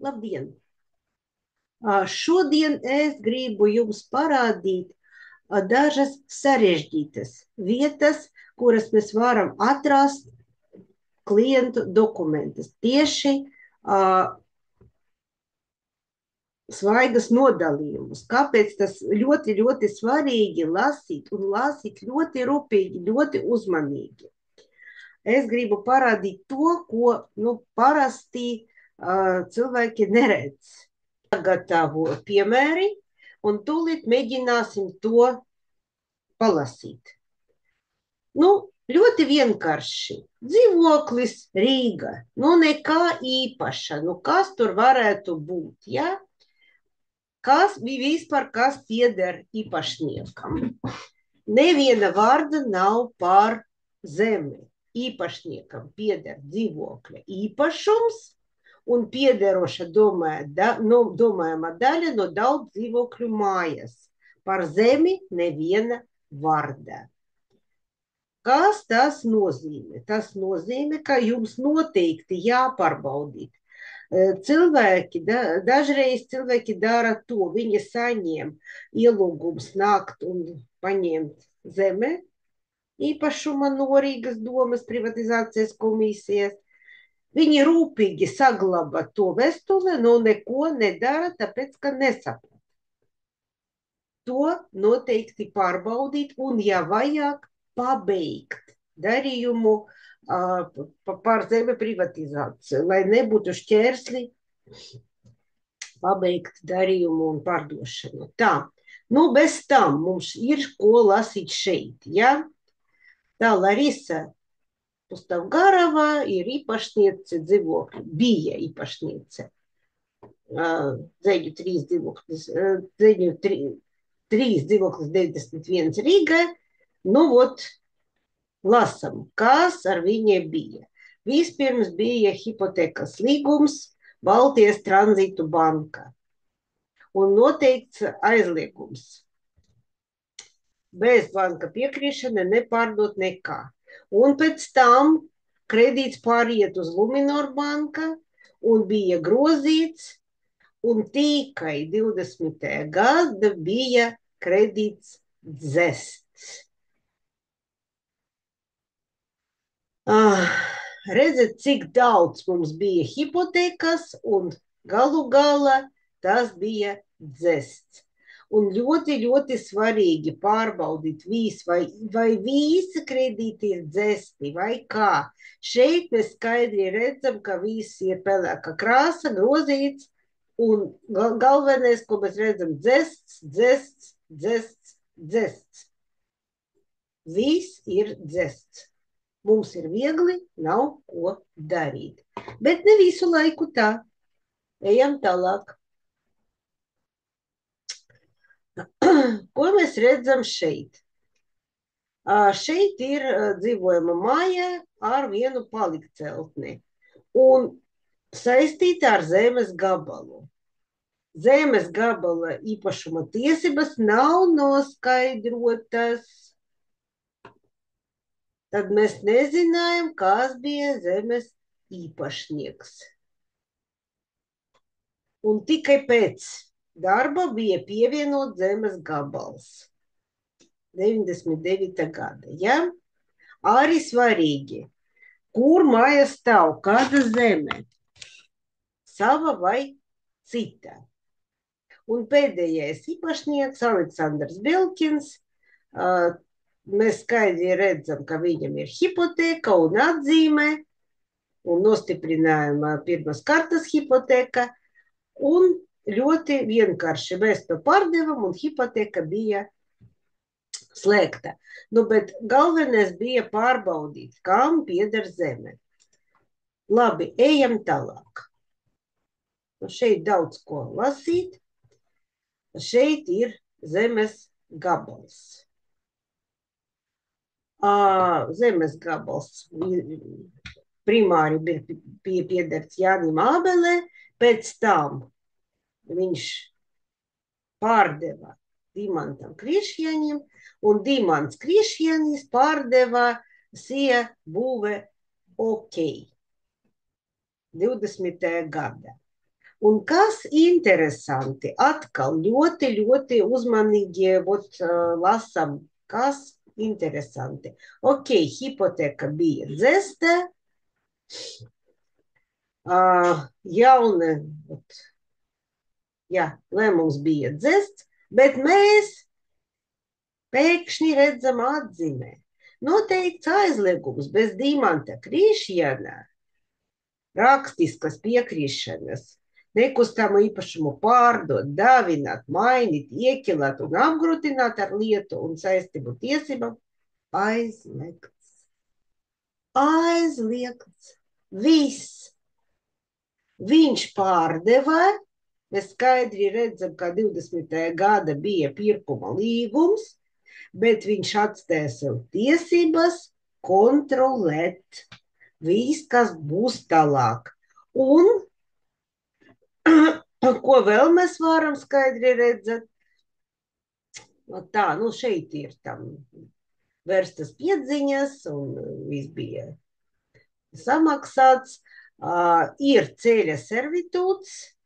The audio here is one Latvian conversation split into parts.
Labdien! Šodien es gribu jums parādīt dažas sarežģītas vietas, kuras mēs varam atrast klientu dokumentus. Tieši svaigas nodalījumus. Kāpēc tas ļoti, ļoti svarīgi lasīt un lasīt ļoti rūpīgi, ļoti uzmanīgi. Es gribu parādīt to, ko parasti cilvēki neredz. Gatavo piemēri un tūlīt mēģināsim to palasīt. Ļoti vienkārši. Dzīvoklis Rīga. Nekā īpaša. Kas tur varētu būt, ja? Kas pieder īpašniekam? Neviena vārda nav par zemi. Īpašniekam pieder dzīvokļa īpašums un piederoša domājama daļa no daudz dzīvokļu mājas. Par zemi neviena vārda. Kas tas nozīmē? Tas nozīmē, ka jums noteikti jāpārbaudīt. Dažreiz cilvēki dara to, viņi saņem ielūgums nākt un paņemt zeme īpašuma no Rīgas domas privatizācijas komisijas. Viņi rūpīgi saglabā to vēstuli, neko nedara, tāpēc, ka nesaprot. To noteikti pārbaudīt un, ja vajag, pabeigt darījumu par zeme privatizāciju, lai nebūtu šķērsli pabeigt darījumu un pārdošanu. Tā, bez tam mums ir ko lasīt šeit, ja? Tā Larisa Pustavgarova ir īpašniece dzīvokļu, bija īpašniece. Dzeļu 3 dzīvoklis 91 Rīgai. Lasam, kas ar viņai bija. Vispirms bija hipotekas līgums Baltijas tranzītu banka un noteikts aizliegums. Bez banka piekrišana nepārdot nekā. Un pēc tam kredīts pāriet uz Luminor banka un bija grozīts, un tikai 20. gada bija kredīts dzests. Redzat, cik daudz mums bija hipotekas, un galu galā tas bija dzests. Un ļoti, ļoti svarīgi pārbaudīt vai visi kredīti ir dzesti, vai kā. Šeit mēs skaidri redzam, ka viss ir pelēka krāsa, grozīts, un galvenais, ko mēs redzam, dzests, dzests, dzests, dzests. Viss ir dzests. Mums ir viegli, nav ko darīt. Bet ne visu laiku tā. Ejam tālāk. Ko mēs redzam šeit? Šeit ir dzīvojama māja ar vienu palikceltni un saistīta ar zemes gabalu. Zemes gabala īpašuma tiesības nav noskaidrotas. Tad mēs nezinājām, kas bija zemes īpašnieks. Un tikai pēc darba bija pievienot zemes gabals. 99. gada, ja? Arī svarīgi, kur māja stāv, kāda zeme, sava vai cita. Un pēdējais īpašnieks, Aleksandrs Belkins, mēs skaidri redzam, ka viņam ir hipoteka un atzīme, un nostiprinājuma pirmas kartas hipoteka, un ļoti vienkārši mēs to pārdevam, un hipoteka bija slēgta. Bet galvenais bija pārbaudīt, kam pieder zeme. Labi, ejam tālāk. Šeit daudz ko lasīt. Šeit ir zemes gabals. Zemes gabals primāri bija piederts Jānim Ābelē, pēc tam viņš pārdeva Dimantam Krišjanim, un Dimants Krišjanis pārdeva Sija būve OK 20. gada. Un kas interesanti, atkal ļoti, ļoti uzmanīgi lasam, kas interesanti. Ok, hipoteka bija dzesta, jauna, jā, lēmums bija dzests, bet mēs pēkšņi redzam atzīmē. Noteikts aizliegums bez Dimanta Krīšjana, rakstiskas piekrišanas, nekustamo īpašumu pārdot, dāvināt, mainīt, ieķilāt un apgrūtināt ar lietu un saistību tiesībām aizliegts. Aizliegts. Viss. Viņš pārdeva, mēs skaidri redzam, ka 20. gada bija pirkuma līgums, bet viņš atstāja sev tiesības kontrolēt viss, kas būs tālāk. Un ko vēl mēs varam skaidri redzēt? Tā, šeit ir tam vērstas piedziņas un viss bija samaksāts. Ir ceļa servitūts.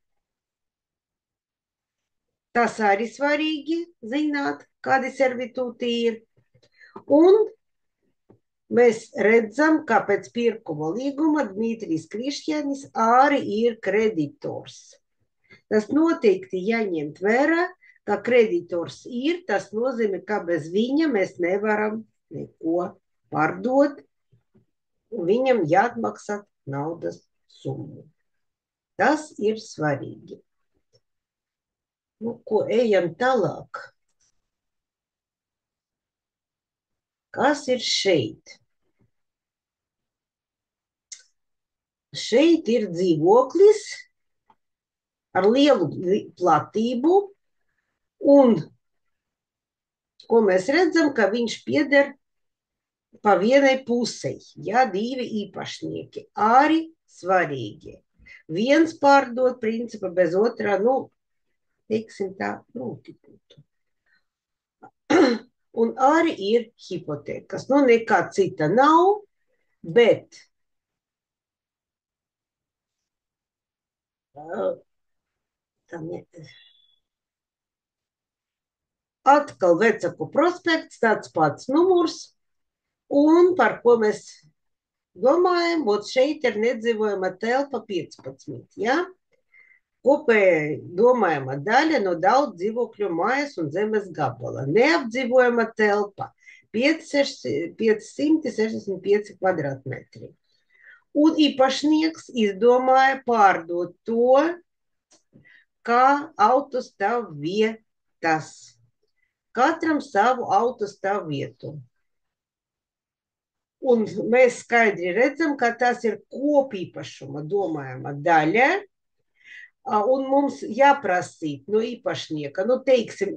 Tas arī svarīgi zināt, kādi servitūti ir. Un mēs redzam, ka pēc pirkuma līguma Dmitrijs Krišjānis arī ir kreditors. Tas noteikti jāņemt vērā, ka kreditors ir, tas nozīmē, ka bez viņa mēs nevaram neko pārdot, un viņam jāatmaksā naudas summu. Tas ir svarīgi. Ko ejam tālāk? Kas ir šeit? Šeit ir dzīvoklis ar lielu platību, un ko mēs redzam, ka viņš pieder pa vienai pusei, ja, divi īpašnieki, arī svarīgi. Viens pārdot, principā bez otrā, teiksim tā, grūti būtu. Un arī ir hipotekas. Nekā cita nav, bet atkal Vecaku prospekts, tāds pats numurs, un par ko mēs domājam, šeit ir nedzīvojama telpa 15, ja? Kopēji domājama daļa no daudz dzīvokļu mājas un zemes gabala. Neapdzīvojama telpa 565 kvadrātmetri. Un īpašnieks izdomāja pārdot to, kā autostāvvietas. Katram savu autostāvvietu. Un mēs skaidri redzam, ka tas ir kopīpašuma domājama daļa, un mums jāprasīt no īpašnieka, teiksim,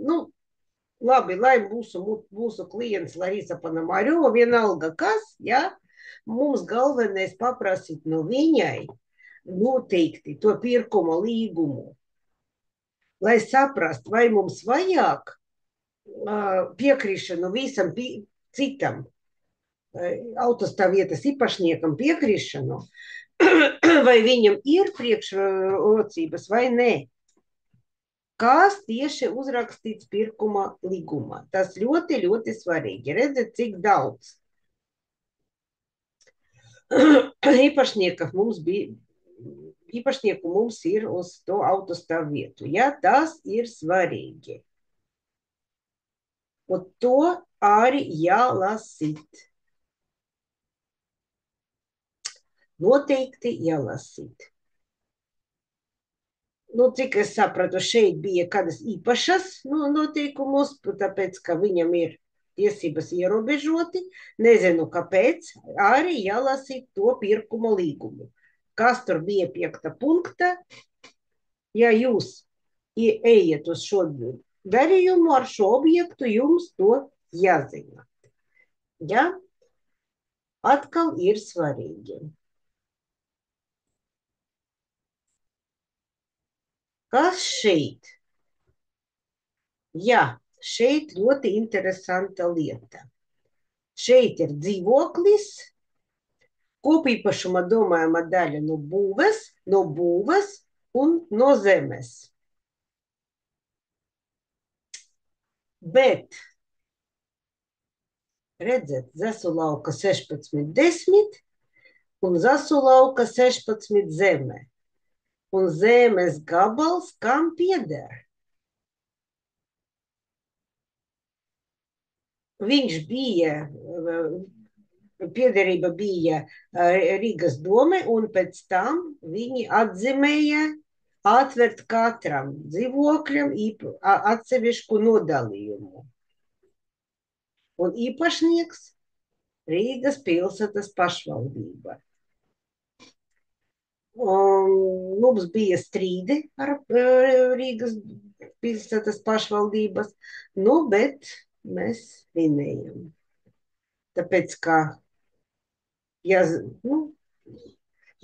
labi, lai mūsu klients Larisa Panamarjova, vienalga kas, ja, mums galvenais paprasīt no viņai noteikti to pirkuma līgumu, lai saprast, vai mums vajag piekrišanu visam citam autostāvvietas īpašniekam piekrišanu, vai viņam ir priekšrocības vai nē. Kas tieši uzrakstīts pirkuma līgumā. Tas ļoti, ļoti svarīgi. Redzēt, cik daudz īpašnieku mums ir uz to autostāvvietu. Ja, tas ir svarīgi. Un to arī jālasīt. Noteikti jālasīt. Cik es sapratu, šeit bija kādas īpašas noteikumus, tāpēc, ka viņam ir tiesības ierobežoti. Nezinu, kāpēc, arī jālasīt to pirkuma līgumu. Kas tur bija 5. punkta? Ja jūs ejat uz šo darījumu ar šo objektu, jums to jāzina. Ja? Atkal ir svarīgi. Kas šeit? Jā, šeit ļoti interesanta lieta. Šeit ir dzīvoklis, kopīpašuma domājama daļa no būves, un no zemes. Bet, redzat, Zasu lauka 16 10 un Zasu lauka 16 zeme. Un zemes gabals kam pieder? Viņš bija, piederība bija Rīgas dome, un pēc tam viņi atzīmēja atvert katram dzīvokļam atsevišķu nodalījumu. Un īpašnieks Rīgas pilsētas pašvaldība. Mums bija strīdi ar Rīgas pilsētas pašvaldības, nu, bet mēs vinējam. Tāpēc, ka ja, nu,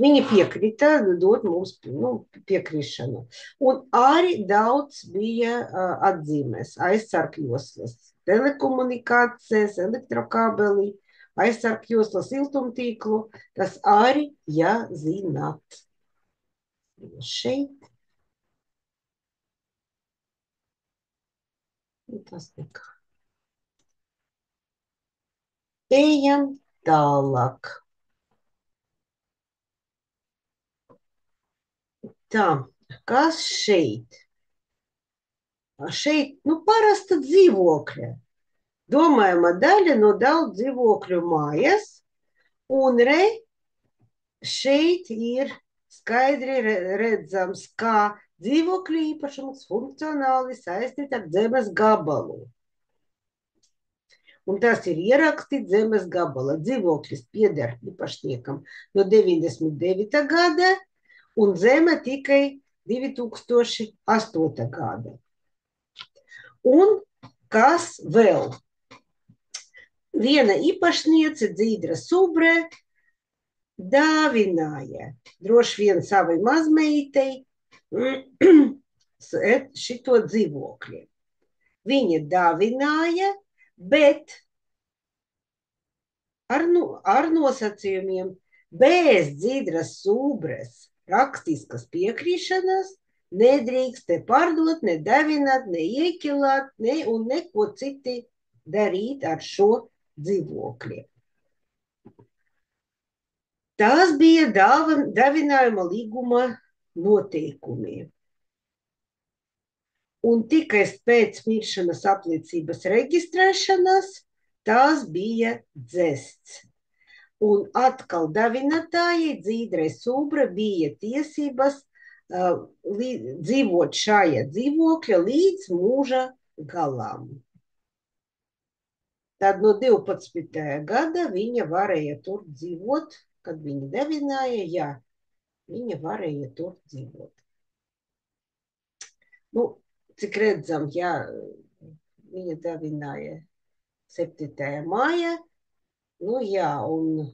viņi piekrita dot mums piekrišanu. Un arī daudz bija atzīmes, aizsargjoslas, telekomunikācijas, elektrokābeli, aizsargjoslas siltumtīklu, tas arī jāzināt. Šeit tas nekā. Ejam tālāk. Tā, kas šeit? Šeit, parasta dzīvokļa. Domājama daļa no daudz dzīvokļu mājas, un šeit ir skaidri redzams, kā dzīvokļu īpašums funkcionāli saistīts ar zemes gabalu. Un tas ir ierakstīts zemes gabala. Dzīvoklis pieder īpašniekam no 99. gada, un zeme tikai 2008. gada. Un kas vēl? Viena īpašniece, Dzīdra Subre, dāvināja droši vien savai mazmeitei šito dzīvokli. Viņa dāvināja, bet ar nosacījumiem bez Dzīdras Subres rakstiskas piekrišanas nedrīkst te pārdot, ne davināt, ne iekilāt, un neko citi darīt ar šo dzīvokli. Tās bija davinājuma līguma noteikumi. Un tikai pēc miršanas apliecības reģistrēšanas tās bija dzests. Un atkal davinātājai Dzīdrai Subre bija tiesības dzīvot šajā dzīvokļa līdz mūža galam. Tad no 12. gada viņa varēja tur dzīvot, kad viņa davināja, viņa varēja tur dzīvot. Cik redzam, viņa davināja 7. maijā, un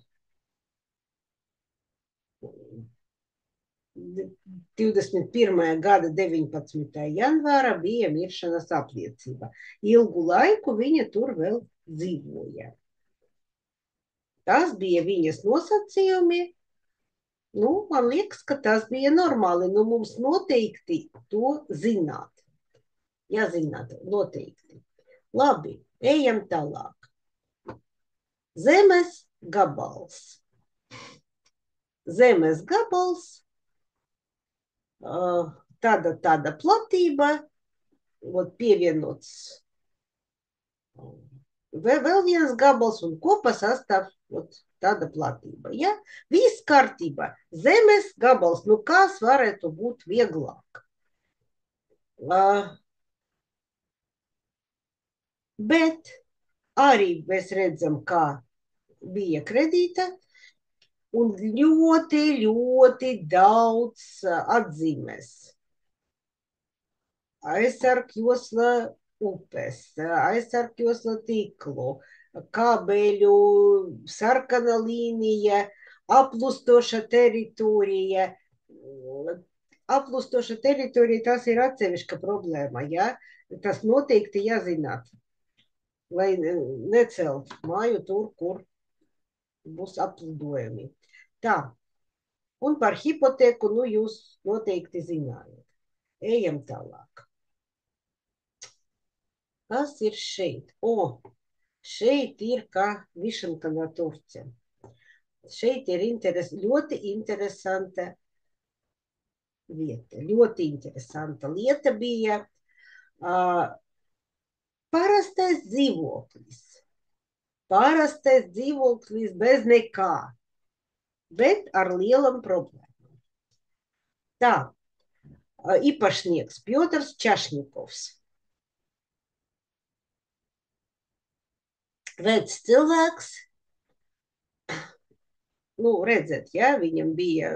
21. gada 19. janvāra bija miršanas apliecība. Ilgu laiku viņa tur vēl dzīvoja. Tas bija viņas nosacījumi. Man liekas, ka tas bija normāli. Mums noteikti to zināt. Jāzināt, noteikti. Labi, ejam tālāk. Zemes gabals. Zemes gabals, tāda platība, pievienots vēl viens gabals un kopā sastāv tāda platība. Ja? Viss kārtībā. Zemes gabals, kas varētu būt vieglāk? Bet arī mēs redzam, kā bija kredīta, un ļoti, ļoti daudz atzīmes. Aizsargjosla upes, aizsargjosla tīklu, kabeļu, sarkana līnija, aplustoša teritorija. Aplustoša teritorija, tas ir atsevišķa problēma, ja? Tas noteikti jāzināt, lai necelt māju tur, kur būs aplidojumi. Tā, Un par hipotēku, nu, jūs noteikti zinājat. Ejam tālāk. Kas ir šeit? Šeit ir kā višanka no Turcija. Šeit ir ļoti interesanta vieta. Ļoti interesanta lieta bija parastais dzīvoklis. Parastais dzīvoklis bez nekā, bet ar lielam problēmām. Tā, īpašnieks Pjotrs Čašņikovs. Vecs cilvēks, nu, redzēt, ja, viņam bija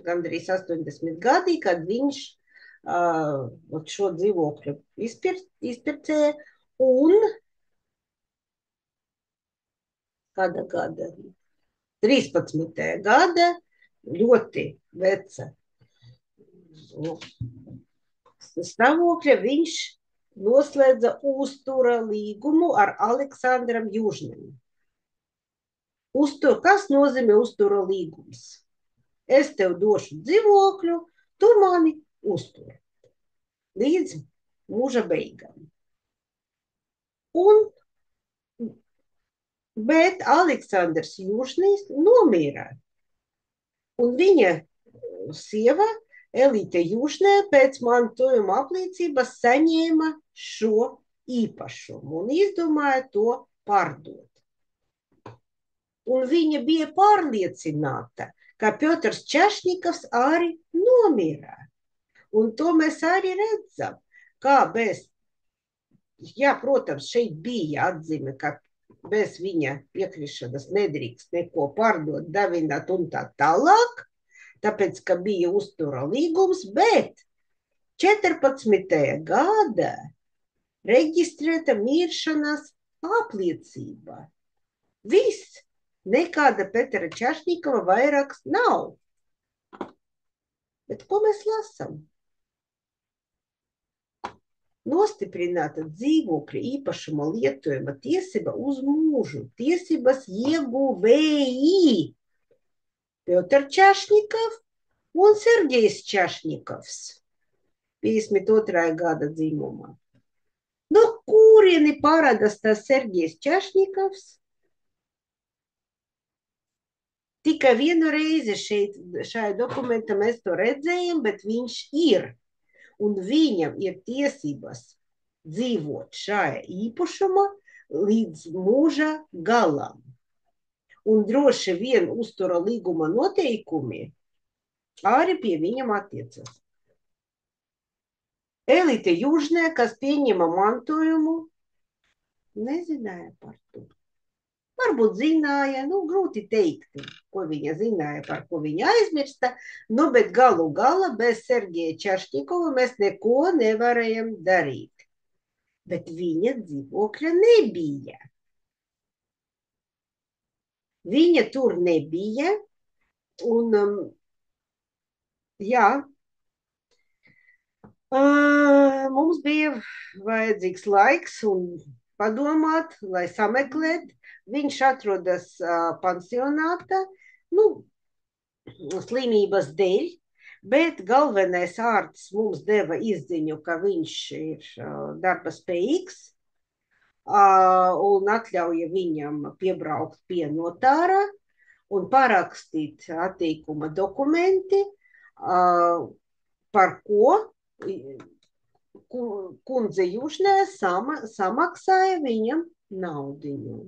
gandrīz 80 gadi, kad viņš šo dzīvokļu izpircēja, un kāda gada? 13. gada, ļoti veca stāvokļa, viņš noslēdza uztura līgumu ar Aleksandram Južnim. Kas nozīmē uztura līgums? Es tev došu dzīvokļu, tu mani uzturi līdz mūža beigām. Bet Aleksandrs Južnīs nomira. Un viņa sieva Elīte Južnē pēc mantojuma apliecības saņēma šo īpašumu un izdomāja to pārdot. Un viņa bija pārliecināta, ka Pjotrs Čašņikovs arī nomira. Un to mēs arī redzam, kā protams, šeit bija atzīme, ka bez viņa piekrišanas nedrīkst neko pārdot, davināt un tā tālāk, tāpēc, ka bija uztura līgums, bet 14. gada reģistrēta miršanas apliecība. Viss, nekāda Petra Čašņikova vairāk nav. Bet ko mēs lasām? Nostiprināta dzīvokļa īpašuma lietojuma tiesība uz mūžu, tiesības ieguvēji Pjotr Čašņikovs un Sergejs Čašņikovs 52. gada dzimumā. No kurieni parādās tas Sergejs Čašņikovs? Tikai vienu reizi šajā dokumentā mēs to redzējām, bet viņš ir. Un viņam ir tiesības dzīvot šajā īpašumā līdz mūža galam. Un droši vien uztura līguma noteikumi arī pie viņam attiecas. Elīte Južnē, kas pieņēma mantojumu, nezināja par to. Varbūt zināja, grūti teikt, ko viņa zināja, par ko viņa aizmirsta, bet galu gala bez Sergeja Čašņikova mēs neko nevarējam darīt. Bet viņa dzīvokļa nebija. Viņa tur nebija, un, mums bija vajadzīgs laiks un padomāt, lai sameklēt. Viņš atrodas pansionātā, slimības dēļ, bet galvenais ārsts mums deva izziņu, ka viņš ir darba spējīgs un atļauja viņam piebraukt pie notāra un parakstīt atteikuma dokumenti, par ko kundze Južnē samaksāja viņam naudiņu.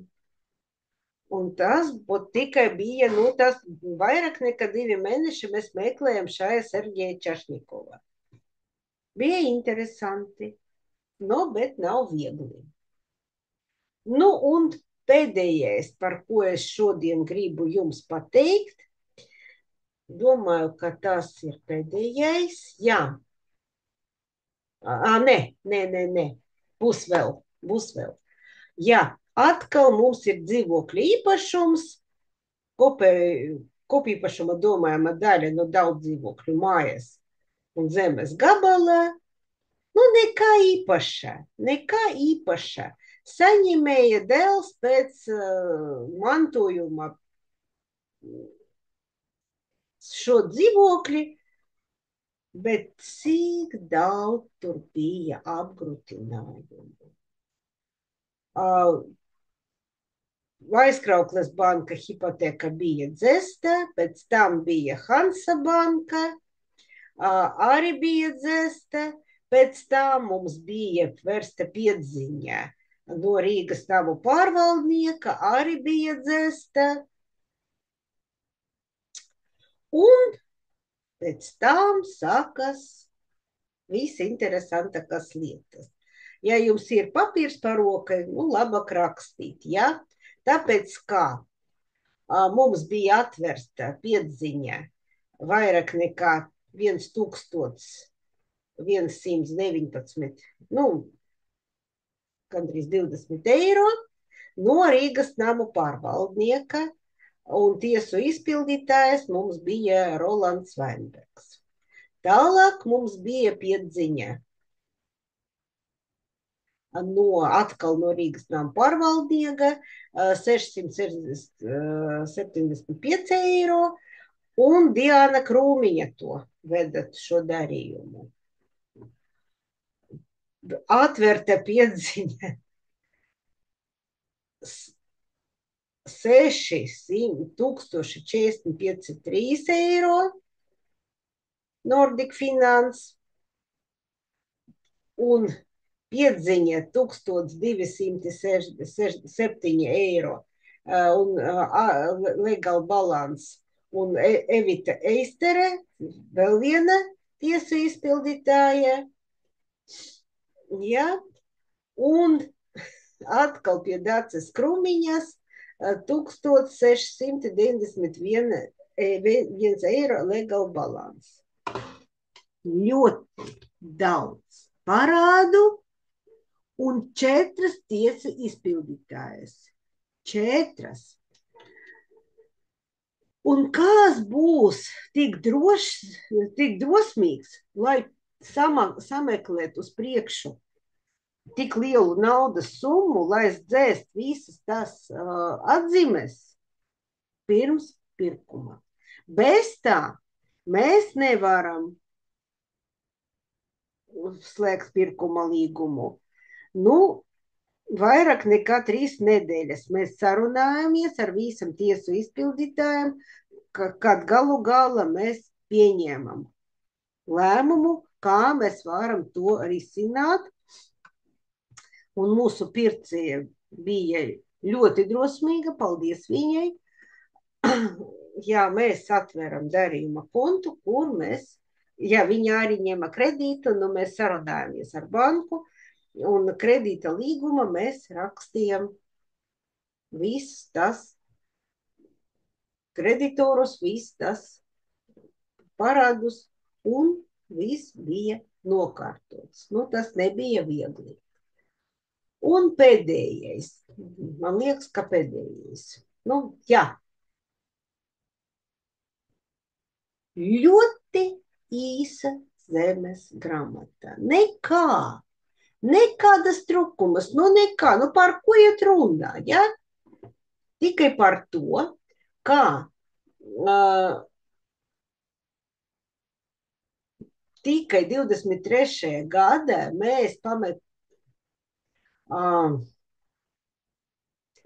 Un tas tikai bija, tas vairāk nekā 2 mēneši mēs meklējam šajā Sergeja Čašņikova. Bija interesanti, bet nav viegli. Un pēdējais, par ko es šodien gribu jums pateikt, domāju, ka tas ir pēdējais, jā. Nē, būs vēl. Jā. Atkal mums ir dzīvokļa īpašums, kopīpašuma domājama daļa no daudz dzīvokļu mājas un zemes gabalā. Nekā īpaša. Saņēmēja dēls pēc mantojuma šo dzīvokļi, bet cik daudz tur bija apgrūtinājumu. Aizkraukles banka hipoteka bija dzesta, pēc tam bija Hansa banka, arī bija dzesta, pēc tam mums bija vērsta piedziņa no Rīgas namu pārvaldnieka, arī bija dzesta. Un pēc tam sākas visinteresantākās lietas. Ja jums ir papīrs par rokai, labāk rakstīt, ja? Tāpēc, kā mums bija atversta piedziņa vairāk nekā 1119, gandrīz 20 eiro, no Rīgas namu pārvaldnieka, un tiesu izpildītājs mums bija Rolands Vainbergs. Tālāk mums bija piedziņa atkal no Rīgas nama pārvaldnieka 675 eiro, un Diana Krūmiņa to vedat šo darījumu. Atverta piedziņa 6045 eiro, Nordic Finance, un piedziņa 1267 eiro, un legal balans, un Evita Eistere, vēl viena tiesu izpildītāja, ja, un atkal pie Daces Krūmiņas 1691 eiro legal balans. Ļoti daudz parādu un 4 tiesu izpildītājas. 4. Un kāds būs tik drosmīgs, lai sameklētu uz priekšu tik lielu naudas summu, lai dzēst visas tās atzīmes pirms pirkuma. Bez tā mēs nevaram slēgt pirkuma līgumu. Vairāk nekā 3 nedēļas mēs sarunājamies ar visam tiesu izpildītājiem, kad galu galā mēs pieņēmam lēmumu, kā mēs varam to risināt. Un mūsu pircēja bija ļoti drosmīga, paldies viņai. Ja mēs atveram darījuma kontu, kur mēs, ja viņa arī ņema kredītu, mēs sarunājamies ar banku, un kredīta līguma mēs rakstījām visus tas kreditorus, visus tas parādus, un viss bija nokārtots. Tas nebija viegli. Un pēdējais, man liekas, ka pēdējais. Jā. Ļoti īsa zemes grāmata. Nekādas trukumas, nekā, par ko iet runā, ja? Tikai par to, kā tikai 23. gada mēs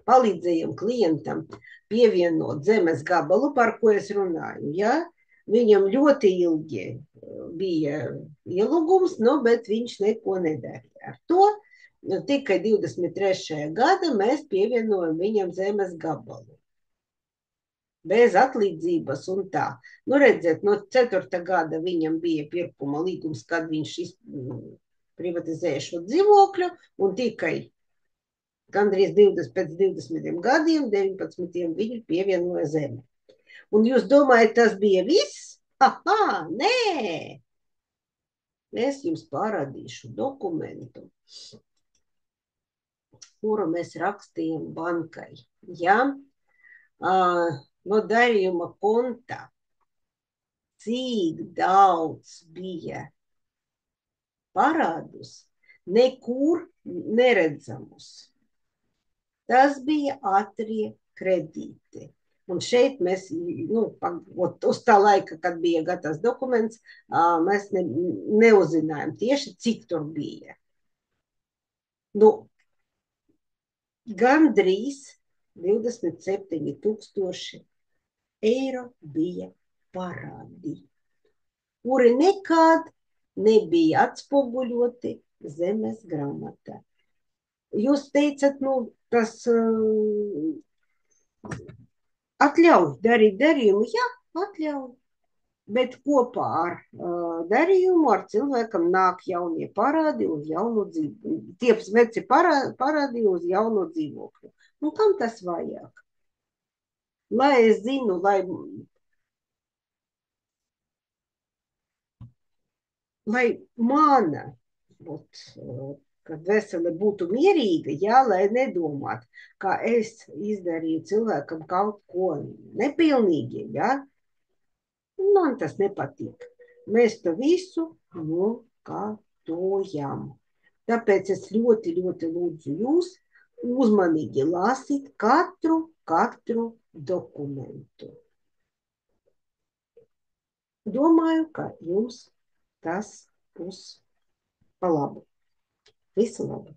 palīdzējām klientam pievienot zemes gabalu, par ko es runāju, ja? Viņam ļoti ilgi bija ielūgums, bet viņš neko nedarīja ar to. Tikai 23. gada mēs pievienojam viņam zemes gabalu. Bez atlīdzības un tā. Redziet, no 4. gada viņam bija pirkuma līgums, kad viņš privatizēja šo dzīvokļu, un tikai gandrīz pēc 20 gadiem, 19. viņi pievienoja zemi. Un jūs domājat, tas bija viss? Nē! Es jums parādīšu dokumentu, kuru mēs rakstījām bankai. Ja? No darījuma konta, cik daudz bija parādus, nekur neredzamus. Tas bija ātrie kredīti. Un šeit mēs, nu, uz tā laika, kad bija gatavs dokuments, mēs neuzzinājām tieši, cik tur bija. Nu, gandrīz 27,000 eiro bija parādi, kuri nekad nebija atspoguļoti zemes grāmatā. Jūs teicat, nu, tas atļauj darīt darījumu, jā, atļauj. Bet kopā ar darījumu, ar cilvēkam nāk jaunie parādi uz jaunu dzīvokli. Tie veci parādi uz jaunu dzīvokli. Nu, kam tas vajag? Lai es zinu, lai mana, būt, kad vesele būtu mierīga, jā, lai nedomāt, ka es izdarīju cilvēkam kaut ko nepilnīgi, jā, man tas nepatīk. Mēs to visu nokārtojam. Tāpēc es ļoti, ļoti lūdzu jūs uzmanīgi lasīt katru dokumentu. Domāju, ka jums tas būs pa labu. Visu labu!